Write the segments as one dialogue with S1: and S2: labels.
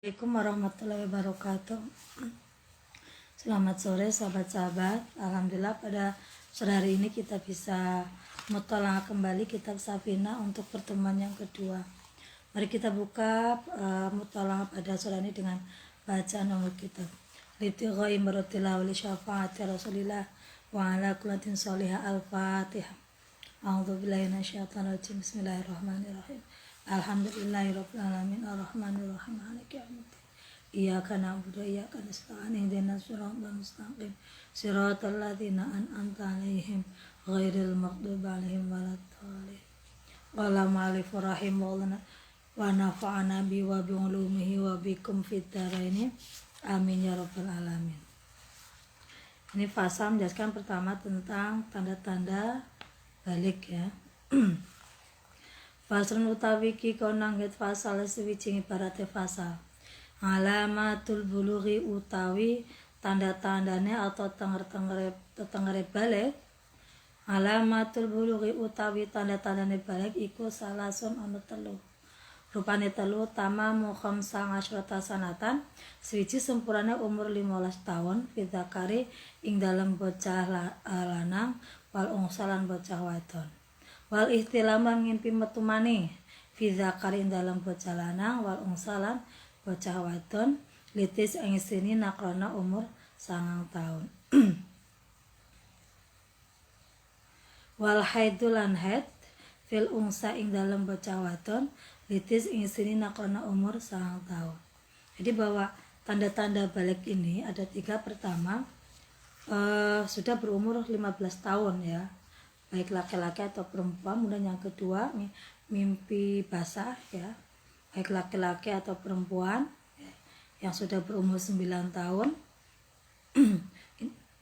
S1: Assalamualaikum warahmatullahi wabarakatuh. Selamat sore sahabat-sahabat. Alhamdulillah pada sore hari ini kita bisa mutola'ah kembali kitab Safina untuk pertemuan yang kedua. Mari kita buka mutola'ah pada sore ini dengan bacaan nomor kitab. Litigha'i maratilah wali syafaati Rasulillah wa ala kullatin sholihah al-Fatihah. A'udzubillahi minasyaitonir rajim. Bismillahirrahmanirrahim. Alhamdulillahirabbil alamin arrahmanirrahim maliki yaumiddin. Iyyaka na'budu wa iyyaka nasta'in ihdinas siratal mustaqim siratal ladzina an'amta 'alaihim ghairil maghdubi 'alaihim waladdallin. Wala ma'alif rahim wa nafa'ana bi wa bi ulumihi wa bikum fid dharain. Amin ya rabbal alamin. Ini fasal menjelaskan pertama tentang tanda-tanda balik ya. Faslun utawi ki konangget fasal sewijing ibarate fasal. Alamatul bulughi utawi tanda-tandane atau tengere balik. Alamatul bulughi utawi tanda-tandane balik iku salasun ana telu. Rupane telu tamamu khamsa asyrata sanatan, swiji sempurane umur 15 tahun, fidzakari ing dalem bocah lanang wal ungsalan bocah wadon. Wal ihtilaman ngimpi metu maneh fi zakarin dalam bocah lanang wal ungsalan bocah wadon litis ing sini nakrona umur 9 tahun. Wal haidulan haid fil ungsa ing dalam bocah wadon litis ing sini nakrona umur 9 tahun. Jadi bahwa tanda-tanda balik ini ada 3. Pertama, sudah berumur 15 tahun ya, baik laki-laki atau perempuan. Kemudian yang kedua, mimpi basah ya, baik laki-laki atau perempuan ya, yang sudah berumur 9 tahun.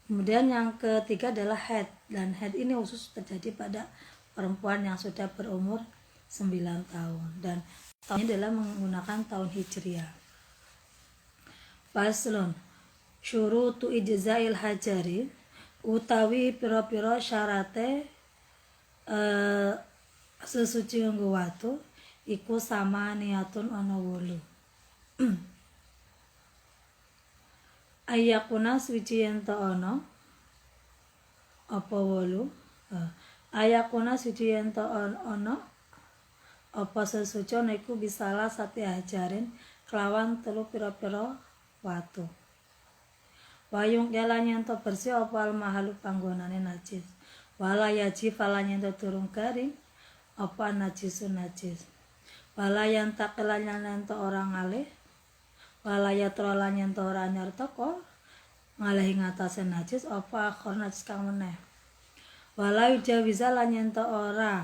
S1: Kemudian yang ketiga adalah haid, dan haid ini khusus terjadi pada perempuan yang sudah berumur 9 tahun, dan tahunnya adalah menggunakan tahun Hijriah. Faslun syurutu ijzail hajari utawi pira-pira syarate sesuci nganggo watu iku sama niatun ana 8. Ayakuna suci ento ana apa 8? Ayakuna suci ento ana apa sesuci ana iku bisalah sate hajarin kelawan telu pira-pira watu. Wayung jalan ento bersih apa al mahalu panggonane najis. Wala yaji falanya ento turun garing apa najisun najis. Wala yang takelanya ento orang alih. Wala yatrolanya ento orang nyartoko ngalahi ngatasé najis apa akhor najis kang meneh. Wala yujawiza lan ento ora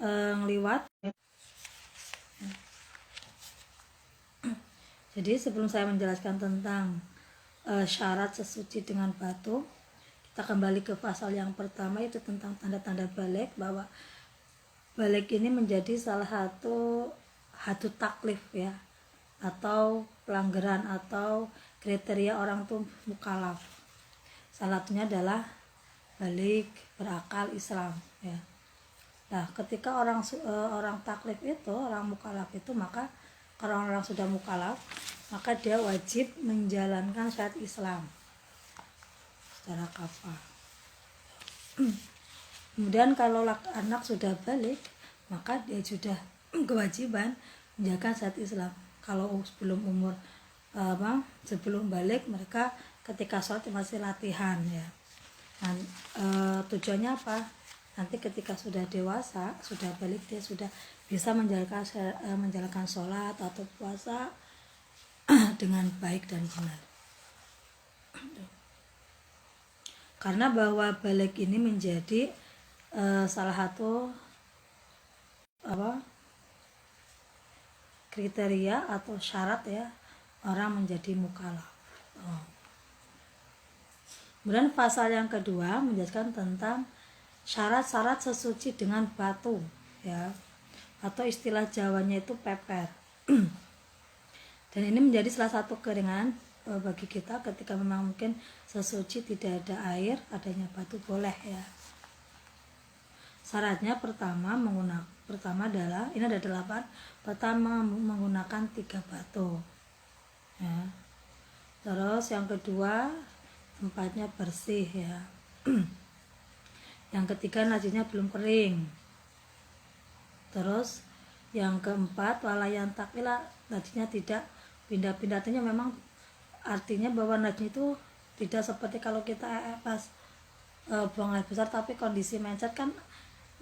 S1: ngliwat. Jadi sebelum saya menjelaskan tentang syarat sesuci dengan batu, kita kembali ke pasal yang pertama, itu tentang tanda-tanda balik, bahwa balik ini menjadi salah satu hadu taklif ya, atau pelanggaran atau kriteria orang tuh mukallaf. Salah satunya adalah balik berakal Islam ya. Nah, ketika orang taklif itu, orang mukallaf itu, maka kalau orang sudah mukallaf, maka dia wajib menjalankan syariat Islam secara kafah. Kemudian kalau anak sudah balik, maka dia sudah kewajiban menjalankan syariat Islam. Kalau sebelum balik, mereka ketika sholat masih latihan ya. Dan tujuannya apa? Nanti ketika sudah dewasa, sudah balik, dia sudah bisa menjalankan sholat atau puasa dengan baik dan benar. Karena bahwa balik ini menjadi salah satu kriteria atau syarat ya orang menjadi mukallaf. Kemudian pasal yang kedua menjelaskan tentang syarat-syarat sesuci dengan batu ya, atau istilah Jawanya itu peper. Dan ini menjadi salah satu keringanan bagi kita ketika memang mungkin sesuci tidak ada air, adanya batu boleh ya. Syaratnya pertama adalah ini ada 8. Pertama menggunakan 3 batu. Ya. Terus yang kedua tempatnya bersih ya. Yang ketiga najisnya belum kering. Terus yang keempat walayan takila, najisnya tidak pindah-pindah. Artinya bahwa najis itu tidak seperti kalau kita pas buang air besar, tapi kondisi mencet kan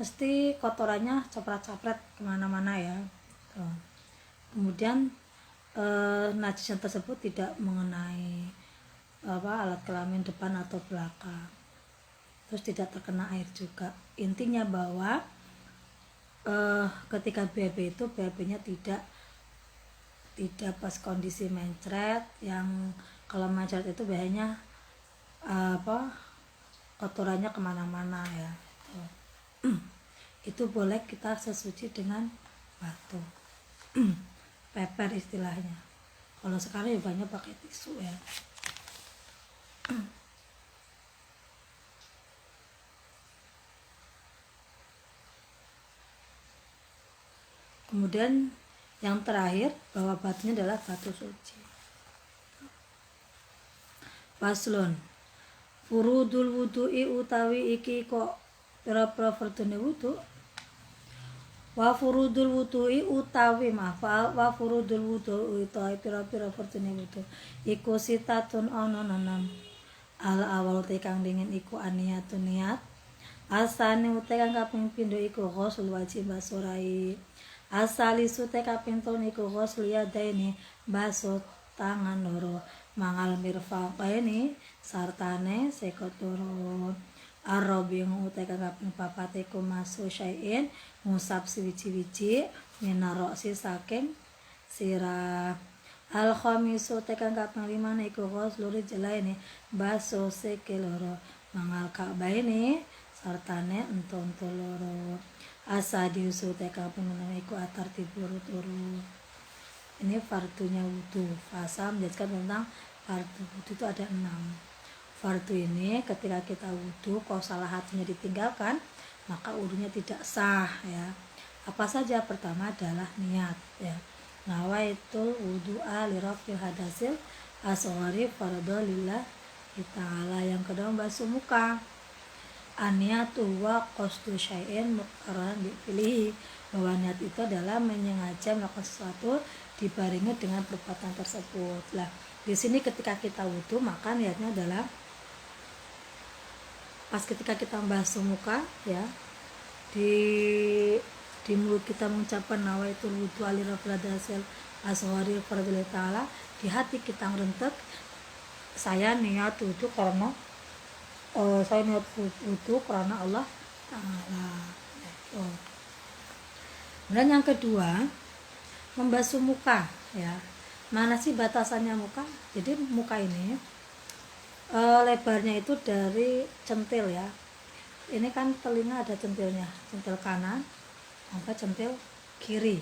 S1: mesti kotorannya capret-capret kemana-mana ya. Tuh. Kemudian najis tersebut tidak mengenai alat kelamin depan atau belakang, terus tidak terkena air juga. Intinya bahwa ketika BAB itu BAB-nya tidak pas kondisi mencret, yang kalau mencret itu biasanya kotorannya kemana-mana ya. Itu boleh kita sesuci dengan batu. Peper istilahnya. Kalau sekarang ya banyak pakai tisu ya. Kemudian yang terakhir bahwa batunya adalah batu suci. Paslon furudul wudu'i utawi iki kok pira-pira fardune wudu. Wa furudul wudu'i utawi wa furudul wudu'i utawi pira-pira fardune wudu iku sitatun ana 6. Al awal te kang dingin iku aniyatun niat. Asane ute kang kaping pindho iku ghusl wajib basurai. Asali sute kaping telu niku ghusl yadaini basuh tangan loro. Mangal mirfaqaini sartane sekot turun. Arrobing ute kang kaping papat iku masu syai'in ngusap siwiji-wiji minaroksi saking sirah. Al khamisu tekan kaping 5 iku ghusl rijlaini basuh sikil loro. Mangal ka'baini sartane entu-entu loro. Asadiusu tekan kaping 6 iku atartibu urut-urut. Ini fardunya wudu. Fasa menjelaskan tentang fardu wudu itu ada 6. Fardu ini ketika kita wudu kalau salah satunya ditinggalkan maka wudunya tidak sah ya. Apa saja? Pertama adalah niat ya. Nawaitul wudu'a li rafil hadasil asghari fardhu lillahi ta'ala. Yang kedua basuh muka. Aniyatu wa qasdu syai'in muqarraran dipilih, bahwa niat itu adalah menyengaja melakukan sesuatu dibarengi dengan perbuatan tersebut. Lah, di sini ketika kita wudu maka niatnya adalah pas ketika kita membasuh muka ya, di mulut kita mengucapkan nawaitul wudu ali rafil hadasil asghari fardhu lillahi ta'ala, di hati kita merentek saya niat wudu karena Allah Ta'ala. Dan yang kedua membasuh muka ya. Mana sih batasannya muka? Jadi muka ini lebarnya itu dari centil ya. Ini kan telinga ada centilnya, centil kanan sampai centil kiri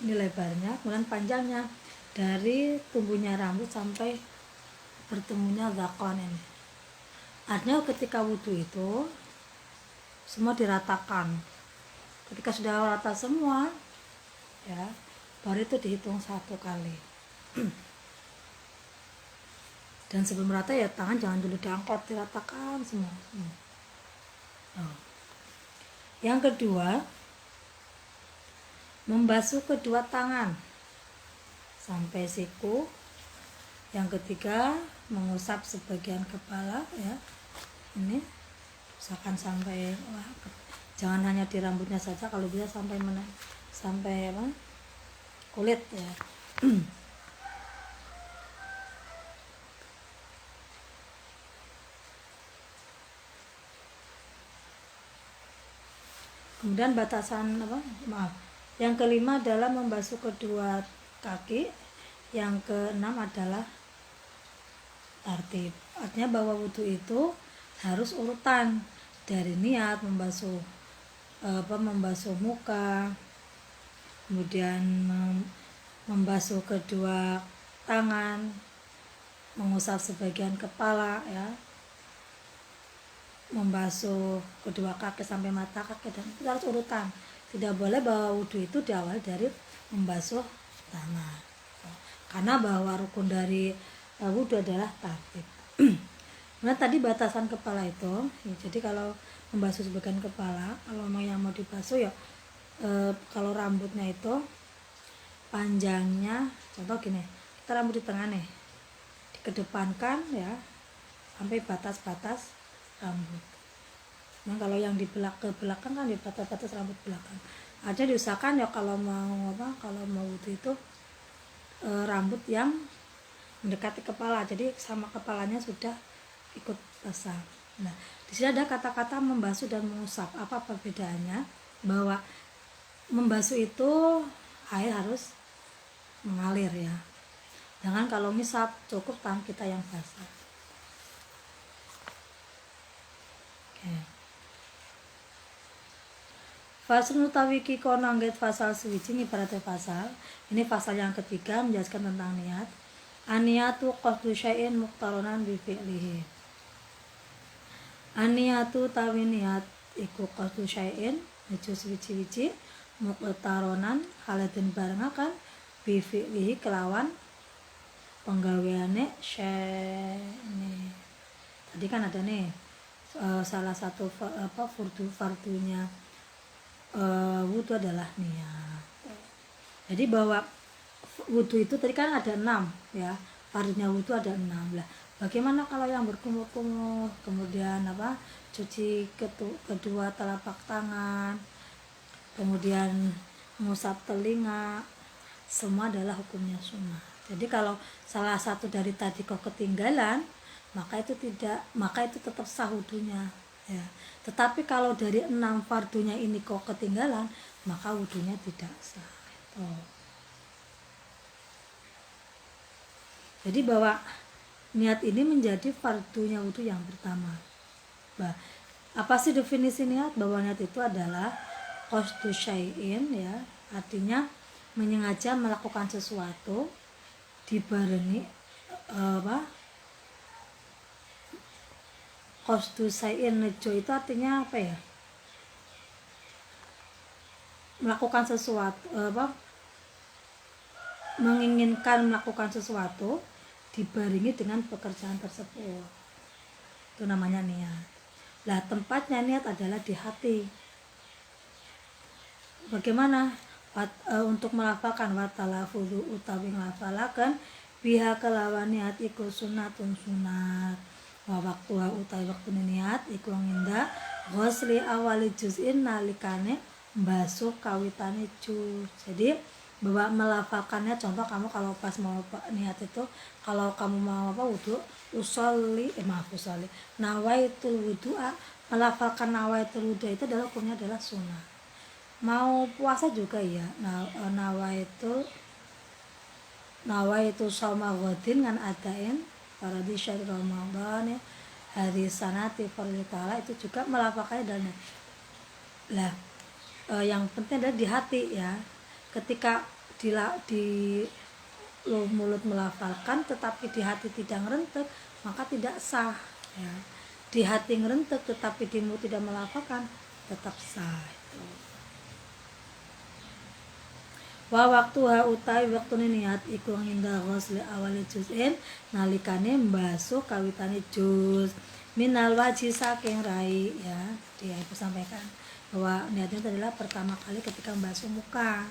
S1: ini lebarnya. Kemudian panjangnya dari tumbuhnya rambut sampai bertemunya zakon ini. Artinya ketika wudu itu semua diratakan. Ketika sudah rata semua ya, baru itu dihitung 1 kali. Dan sebelum rata ya tangan jangan dulu diangkat, diratakan semua. Yang kedua membasuh kedua tangan sampai siku. Yang ketiga mengusap sebagian kepala ya. Ini misalkan sampai jangan hanya di rambutnya saja, kalau bisa sampai kulit ya. Kemudian batasan yang kelima adalah membasuh kedua kaki. Yang keenam adalah tertib. Artinya bahwa wudu itu harus urutan dari niat membasuh muka, kemudian membasuh kedua tangan, mengusap sebagian kepala ya. membasuh kedua kaki sampai mata kaki, dan itu harus urutan. Tidak boleh bahwa wudhu itu diawali dari membasuh tangan, karena bahwa rukun dari wudhu adalah tartib. Nah tadi batasan kepala itu ya, jadi kalau membasuh sebagian kepala, kalau yang mau dibasuh ya kalau rambutnya itu panjangnya, contoh gini, kita rambut di tengah nih, dikedepankan ya sampai batas-batas rambut. Nah kalau yang di ke belakang kan di batas-batas rambut belakang. Ada diusahakan ya kalau mau wudhu itu rambut yang mendekati kepala, jadi sama kepalanya sudah ikut basah. Nah di sini ada kata-kata membasuh dan mengusap. Apa perbedaannya? Bahwa membasuh itu air harus mengalir ya, jangan kalau ngisap cukup tangan kita yang basah. Fasal utawi ki kono angget fasal swiji ibaratnya pasal. Ini pasal yang ketiga menjelaskan tentang niat. Aniyatu qasdu syai'in muqtaronan bi fi'lihi. Aniyatu tawi niat iku qasdu syai'in niku swiji-wiji muqtaronan haladen barengaken bi fi'lihi kelawan penggaweane syai'ne. Tadi kan ada nih salah satu fardunya wudhu adalah niat. Jadi bahwa wudhu itu tadi kan ada 6 ya, fardunya wudhu ada 6 lah. Bagaimana kalau yang berkumur-kumur, kemudian cuci kedua telapak tangan, kemudian mengusap telinga, semua adalah hukumnya sunnah. Jadi kalau salah satu dari tadi kok ketinggalan, maka itu tetap sah wudhunya ya. Tetapi kalau dari 6 fardunya ini kok ketinggalan, maka wudhunya tidak sah. Jadi bahwa niat ini menjadi fardunya wudhu yang pertama. Apa sih definisi niat? Bahwa niat itu adalah qasdu syai'in ya, artinya menyengaja melakukan sesuatu dibarengi qasdu syai'in nejo itu artinya apa ya? Melakukan sesuatu menginginkan melakukan sesuatu dibarengi dengan pekerjaan tersebut. Itu namanya niat. Lah tempatnya niat adalah di hati. Bagaimana untuk melafalkan watalafuzu utawi nglafalaken biha kelawan niat iku sunatun sunat. Wa waktuha utawi waktune niat iku nginda ghusli awali juz'in nalikane mbasuh kawitane juz. Jadi bahwa melafalkannya, contoh kamu kalau pas mau niat itu, kalau kamu mau wudhu nawaitul wudhu'a, melafalkan nawaitul wudhu itu adalah hukumnya adalah sunnah. Mau puasa juga ya, nawaitu shauma ghadin ngan adain faradhi syahr Ramadan hari sanati fardhi ta'ala, itu juga melafalkannya dan yang penting adalah di hati ya. Ketika di mulut melafalkan tetapi di hati tidak ngerentek, maka tidak sah ya. Di hati ngerentek tetapi di mulut tidak melafalkan, tetap sah itu. Wa waktuha utawi waktune niat iku nginda ghusli awali juz'in nalikane mbasuh kawitane juz minal wajhi saking rai ya. Dia itu sampaikan bahwa niatnya adalah pertama kali ketika membasuh muka.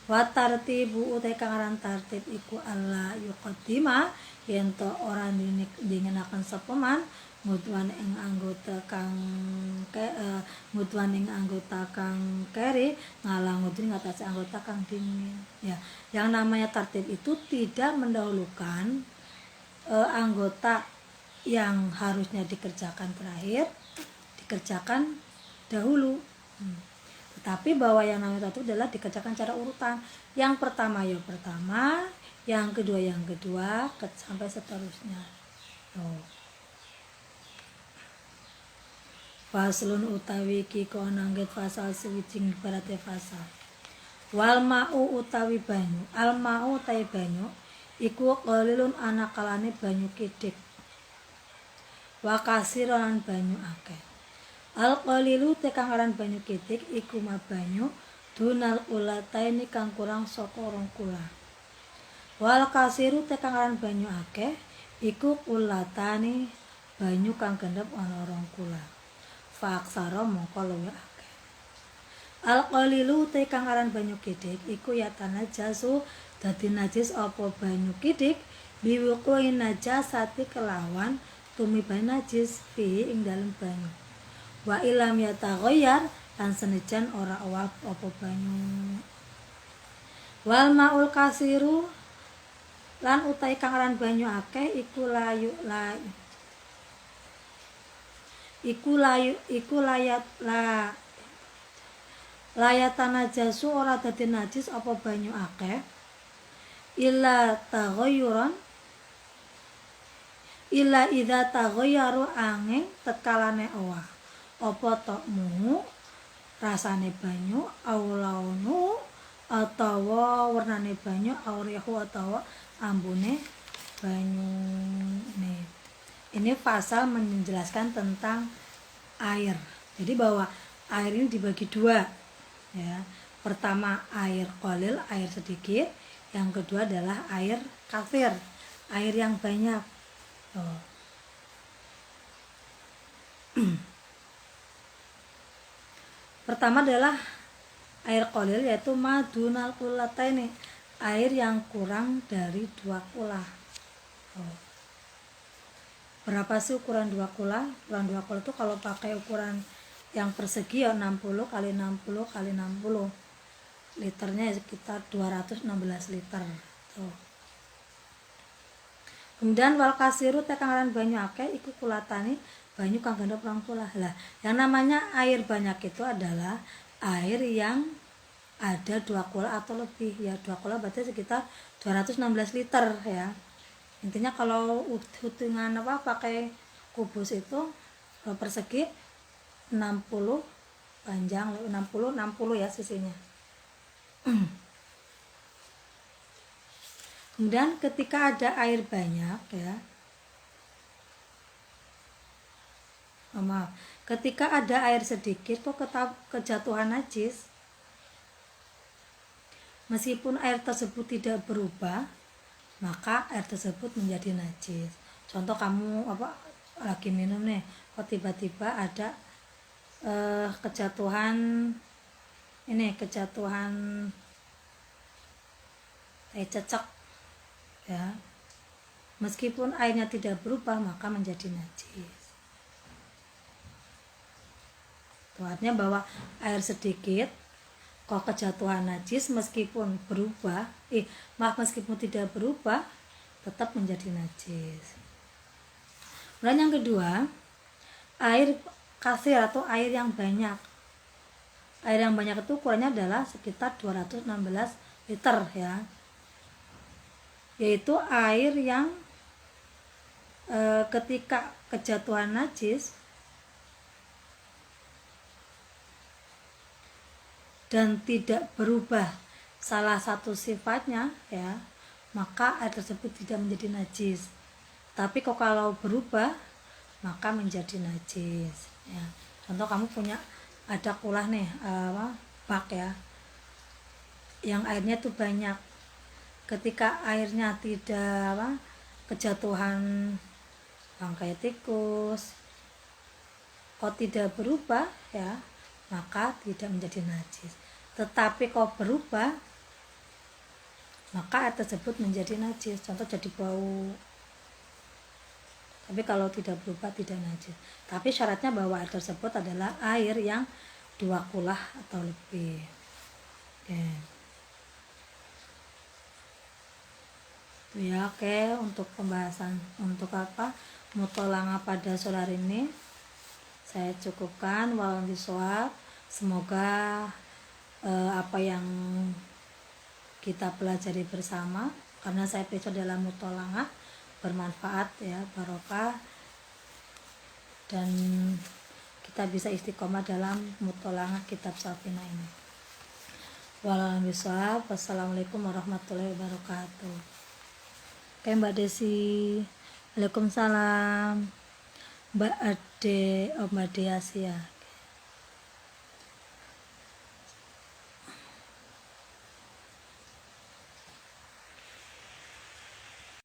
S1: Wa tartibu utai kang aran tartib iku alla yuqaddima yen to ora dingenaken sapa man mudwan ing anggota kang keri ngalang mudun ngatasi anggota kang dingin ya. Yang namanya tartib itu tidak mendahulukan anggota yang harusnya dikerjakan terakhir dikerjakan dahulu. Tetapi bahwa yang namanya tartib adalah dikerjakan secara urutan. Yang pertama ya pertama, yang kedua sampai seterusnya. Faslun utawi ki kono angget fasal sewijing berarti fasal. Wal ma'u utawi banyu, al ma'u utawi banyu iku qalilun anakalane banyu kidik. wa kasiran banyu akeh. Al qalilu te kang aran banyu kitik iku ma banyu dunal ulataini kang kurang saka 2 kula. Wal kasiru te kang aran banyu akeh iku ulatani banyu kang gendep ana 2 kula. Faksara mongko luwih akeh. Al qalilu te kang aran banyu kitik iku yatana jasu dadi najis apa banyu kitik biwukuin najasati kelawan tumibae najis fi ing dalem banyu. Wa ilam yataghayyar lan senajan ora uwab apa banyu. Wal maul kasiru lan utai kang aran banyu akeh iku layat najasu ora dadi najis apa banyu akeh illa idza taghayyaru angin tekalane owah apa tokmu rasane banyu aulaunu atawa warnane banyu aurihu atawa ambune banyune. Ini pasal menjelaskan tentang air. Jadi bahwa air ini dibagi 2 ya. Pertama air qalil, air sedikit. Yang kedua adalah air kathir, air yang banyak. Pertama adalah air qalil yaitu madunal qulataini, air yang kurang dari 2 kula. Berapa sih ukuran 2 kula? Ukuran 2 kula itu kalau pakai ukuran yang persegi ya 60 kali 60 kali 60. Liternya sekitar 216 liter. Tuh. Kemudian wal kasiru te kang aran banyu akeh iku kulatani banyu kang gendhep 2 kula. Lah, yang namanya air banyak itu adalah air yang ada 2 kula atau lebih ya. 2 kula berarti sekitar 216 liter ya. Intinya kalau hitungan pakai kubus itu persegi 60 panjang 60 ya sisinya. Kemudian ketika ada air banyak ya, ketika ada air sedikit kok kejatuhan najis, meskipun air tersebut tidak berubah maka air tersebut menjadi najis. Contoh kamu lagi minum nih, kok tiba-tiba ada kejatuhan cecek ya. Meskipun airnya tidak berubah maka menjadi najis. Itu artinya bahwa air sedikit kok kejatuhan najis meskipun tidak berubah tetap menjadi najis. Kemudian yang kedua, air kasir atau air yang banyak. Air yang banyak itu ukurannya adalah sekitar 216 liter ya. Yaitu air yang ketika kejatuhan najis dan tidak berubah salah satu sifatnya ya, maka air tersebut tidak menjadi najis. Tapi kalau berubah maka menjadi najis ya. Contoh kamu punya ada kulah nih bak ya, yang airnya tuh banyak. Ketika airnya tidak kejatuhan bangkai tikus kok tidak berubah ya, maka tidak menjadi najis. Tetapi kalau berubah maka air tersebut menjadi najis, contoh jadi bau. Tapi kalau tidak berubah tidak najis. Tapi syaratnya bahwa air tersebut adalah air yang 2 kulah atau lebih. Oke. Itu ya, oke, untuk pembahasan untuk mutolanga pada sore hari ini saya cukupkan. Walau bisawab, semoga apa yang kita pelajari bersama, karena saya episode dalam mutolanga bermanfaat ya, barokah, dan kita bisa istiqomah dalam mutolanga kitab Safina ini. Walau bisawab, wassalamualaikum warahmatullahi wabarakatuh. Oke Mbak Desi, Waalaikumsalam. Mbak Ade, oh Mbak Ade Asia.